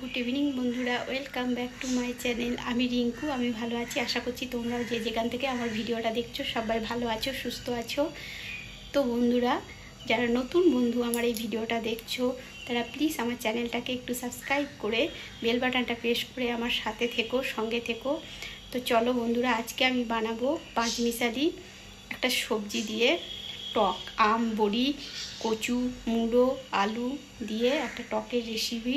Good evening বন্ধুরা, welcome back to my channel. আমি রিঙ্কু, আমি ভালো আছি। আশা করছি তোমরাও যে যেখান থেকে আমার ভিডিওটা দেখছো সবাই ভালো আছো, সুস্থ আছো। তো বন্ধুরা, যারা নতুন বন্ধু আমার এই ভিডিওটা দেখছো তারা প্লিজ আমার চ্যানেলটাকে একটু সাবস্ক্রাইব করে বেল বাটনটা প্রেস করে আমার সাথে থেকো, সঙ্গে থেকো। তো চলো বন্ধুরা, আজকে আমি বানাবো পাঁচমিশালি একটা সবজি দিয়ে টক, আম, বড়ি, কচু, মুলো, আলু দিয়ে একটা টকের রেসিপি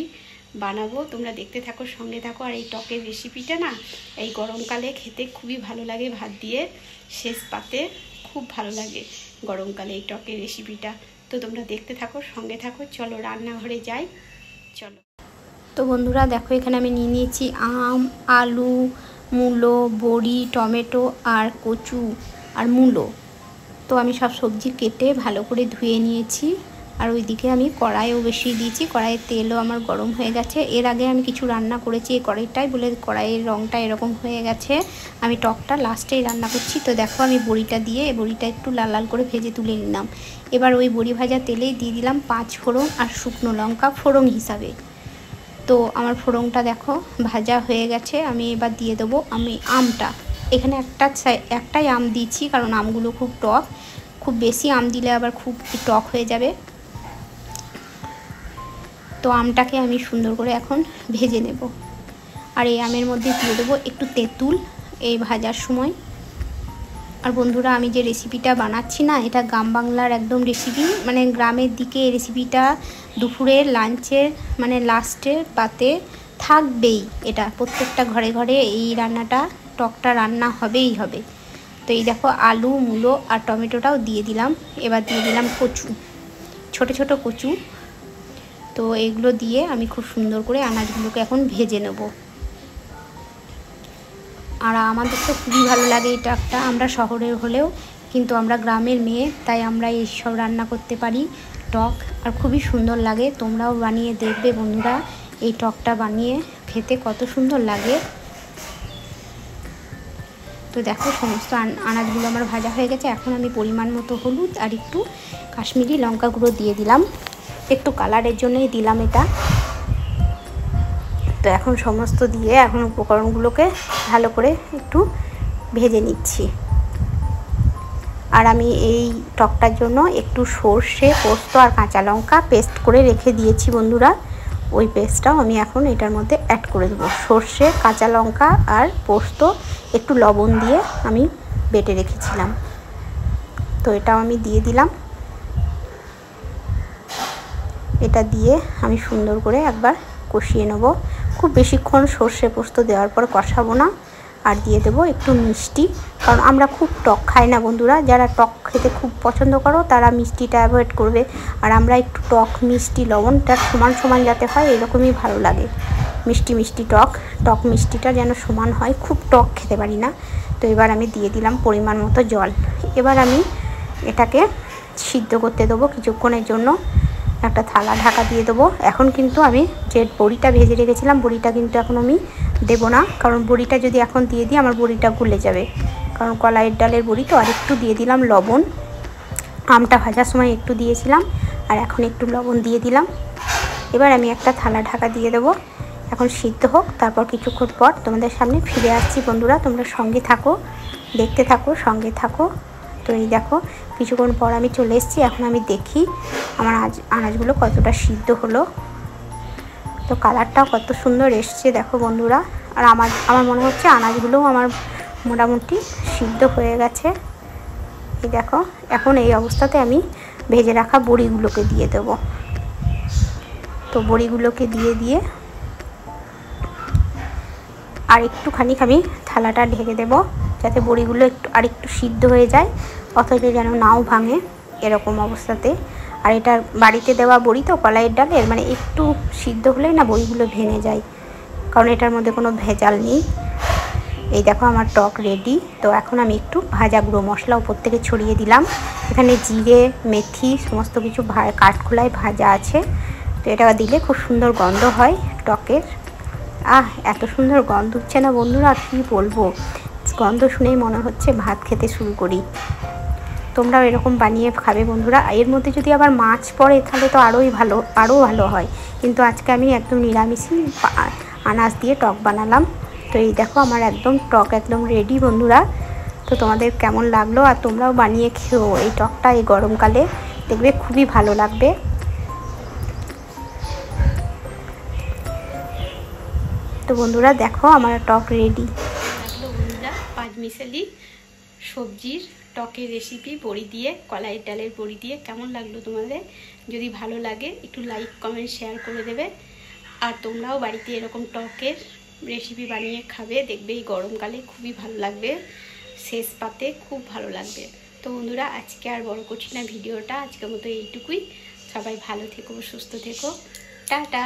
বানাবো। তোমরা দেখতে থাকো, সঙ্গে থাকো। আর এই টকের রেসিপিটা না এই গরমকালে খেতে খুবই ভালো লাগে, ভাত দিয়ে শেষ পাতে খুব ভালো লাগে গরমকালে এই টকের রেসিপিটা। তো তোমরা দেখতে থাকো, সঙ্গে থাকো। চলো রান্নাঘরে যাই, চলো। তো বন্ধুরা দেখো, এখানে আমি নিয়ে নিয়েছি আম, আলু, মুলো, বড়ি, টমেটো আর কচু আর মুলো। তো আমি সব সবজি কেটে ভালো করে ধুয়ে নিয়েছি। আর ওইদিকে আমি কড়াইও বসিয়ে দিয়েছি, কড়াইয়ের তেলও আমার গরম হয়ে গেছে। এর আগে আমি কিছু রান্না করেছি এই কড়াইটাই, বলে কড়াইয়ের রঙটা এরকম হয়ে গেছে। আমি টকটা লাস্টেই রান্না করছি। তো দেখো, আমি বড়িটা দিয়ে বড়িটা একটু লাল লাল করে ভেজে তুলে নিলাম। এবার ওই বড়ি ভাজা তেলেই দিয়ে দিলাম 5 ফোড়ন আর শুকনো লঙ্কা ফোড়ন হিসাবে। তো আমার ফোড়নটা দেখো ভাজা হয়ে গেছে। আমি এবার দিয়ে দেবো আমি আমটা। এখানে একটাই আম দিচ্ছি, কারণ আমগুলো খুব টক। খুব বেশি আম দিলে আবার খুব টক হয়ে যাবে। তো আমটাকে আমি সুন্দর করে এখন ভেজে নেব। আর এই আমের মধ্যে দিয়ে দেবো একটু তেঁতুল এই ভাজার সময়। আর বন্ধুরা, আমি যে রেসিপিটা বানাচ্ছি না, এটা গ্রাম বাংলার একদম রেসিপি, মানে গ্রামের দিকে এই রেসিপিটা দুপুরের লাঞ্চের মানে লাস্টের পাতে থাকবেই। এটা প্রত্যেকটা ঘরে ঘরে এই রান্নাটা, টকটা রান্না হবেই হবে। তো এই দেখো, আলু, মুলো আর টমেটোটাও দিয়ে দিলাম। এবার দিয়ে দিলাম কচু, ছোট ছোট কচু। তো এগুলো দিয়ে আমি খুব সুন্দর করে আনাজগুলোকে এখন ভেজে নেব। আর আমাদের তো খুবই ভালো লাগে এই টকটা। আমরা শহরের হলেও কিন্তু আমরা গ্রামের মেয়ে, তাই আমরা এইসব রান্না করতে পারি টক, আর খুবই সুন্দর লাগে। তোমরাও বানিয়ে দেখবে বন্ধুরা, এই টকটা বানিয়ে খেতে কত সুন্দর লাগে। তো দেখো, সমস্ত আনাজগুলো আমার ভাজা হয়ে গেছে। এখন আমি পরিমাণ মতো হলুদ আর একটু কাশ্মীরি লঙ্কা গুঁড়ো দিয়ে দিলাম, একটু কালারের জন্যই দিলাম এটা। তো এখন সমস্ত দিয়ে এখন উপকরণগুলোকে ভালো করে একটু ভেজে নিচ্ছি। আর আমি এই টকটার জন্য একটু সর্ষে, পোস্ত আর কাঁচা লঙ্কা পেস্ট করে রেখে দিয়েছি বন্ধুরা। ওই পেস্টটাও আমি এখন এটার মধ্যে অ্যাড করে দেবো। সর্ষে, কাঁচা লঙ্কা আর পোস্ত একটু লবণ দিয়ে আমি বেটে রেখেছিলাম। তো এটাও আমি দিয়ে দিলাম। এটা দিয়ে আমি সুন্দর করে একবার কষিয়ে নেব। খুব বেশিক্ষণ সর্ষে পোস্ত দেওয়ার পর কষাবো না। আর দিয়ে দেবো একটু মিষ্টি, কারণ আমরা খুব টক খাই না বন্ধুরা। যারা টক খেতে খুব পছন্দ করো তারা মিষ্টিটা অ্যাভয়েড করবে। আর আমরা একটু টক, মিষ্টি, লবণটা সমান সমান যাতে হয় এরকমই ভালো লাগে। মিষ্টি মিষ্টি টক মিষ্টিটা যেন সমান হয়, খুব টক খেতে পারি না। তো এবার আমি দিয়ে দিলাম পরিমাণ মতো জল। এবার আমি এটাকে সিদ্ধ করতে দেবো কিছুক্ষণের জন্য। একটা থালা ঢাকা দিয়ে দেবো। এখন কিন্তু আমি যে বড়িটা ভেজে রেখেছিলাম, বড়িটা কিন্তু এখন আমি দেবো না, কারণ বড়িটা যদি এখন দিয়ে দিই আমার বড়িটা গলে যাবে, কারণ কলাইয়ের ডালের বড়ি তো। আর একটু দিয়ে দিলাম লবণ, আমটা ভাজার সময় একটু দিয়েছিলাম, আর এখন একটু লবণ দিয়ে দিলাম। এবার আমি একটা থালা ঢাকা দিয়ে দেবো। এখন সিদ্ধ হোক, তারপর কিছুক্ষণ পর তোমাদের সামনে ফিরে আসছি বন্ধুরা। তোমরা সঙ্গে থাকো, দেখতে থাকো, সঙ্গে থাকো। তো এই দেখো, কিছুক্ষণ পর আমি চলে এসেছি। এখন আমি দেখি আমার আনাজগুলো কতটা সিদ্ধ হলো। তো কালারটাও কত সুন্দর এসছে দেখো বন্ধুরা। আর আমার মনে হচ্ছে আনাজগুলোও আমার মোটামুটি সিদ্ধ হয়ে গেছে। এই দেখো, এখন এই অবস্থাতে আমি ভেজে রাখা বড়িগুলোকে দিয়ে দেবো। তো বড়িগুলোকে দিয়ে আর একটুখানি আমি থালাটা ঢেকে দেবো, যাতে বড়িগুলো একটু সিদ্ধ হয়ে যায়, অথচ যেন নাও ভাঙে এরকম অবস্থাতে। আর এটা বাড়িতে দেওয়া বড়ি তো, কলাইয়ের ডালের, মানে একটু সিদ্ধ হলেই না বড়িগুলো ভেঙে যায়, কারণ এটার মধ্যে কোনো ভেজাল নেই। এই দেখো, আমার টক রেডি। তো এখন আমি একটু ভাজা গুঁড়ো মশলা উপর থেকে ছড়িয়ে দিলাম। এখানে জিরে, মেথি সমস্ত কিছু কাঠখোলায় ভাজা আছে। তো এটা দিলে খুব সুন্দর গন্ধ হয় টকের। এত সুন্দর গন্ধ উঠছে না বন্ধুরা, কী বলবো। গন্ধ শুনেই মনে হচ্ছে ভাত খেতে শুরু করি। তোমরাও এরকম বানিয়ে খাবে বন্ধুরা। এর মধ্যে যদি আবার মাছ পড়ে তাহলে তো আরও ভালো হয়। কিন্তু আজকে আমি একদম নিরামিষই আনাজ দিয়ে টক বানালাম। তো এই দেখো আমার একদম টক একদম রেডি বন্ধুরা। তো তোমাদের কেমন লাগলো, আর তোমরাও বানিয়ে খেও এই টকটা এই গরমকালে, দেখবে খুবই ভালো লাগবে। তো বন্ধুরা দেখো আমার টক রেডি। লাগলো বন্ধুরা পাঁচমিশালি সবজির টকের রেসিপি বড়ি দিয়ে, কলাই ডালের বড়ি দিয়ে। কেমন লাগলো তোমাদের? যদি ভালো লাগে একটু লাইক কমেন্ট শেয়ার করে দেবে। আর তোমরাও বাড়িতে এরকম টকের রেসিপি বানিয়ে খাবে, দেখবে এই গরমকালে খুবই ভালো লাগবে, শেষ পাতে খুব ভালো লাগবে। তো বন্ধুরা আজকে আর বড় করছি না ভিডিওটা, আজকের মতো এইটুকুই। সবাই ভালো থেকো, সুস্থ থেকো, টাটা।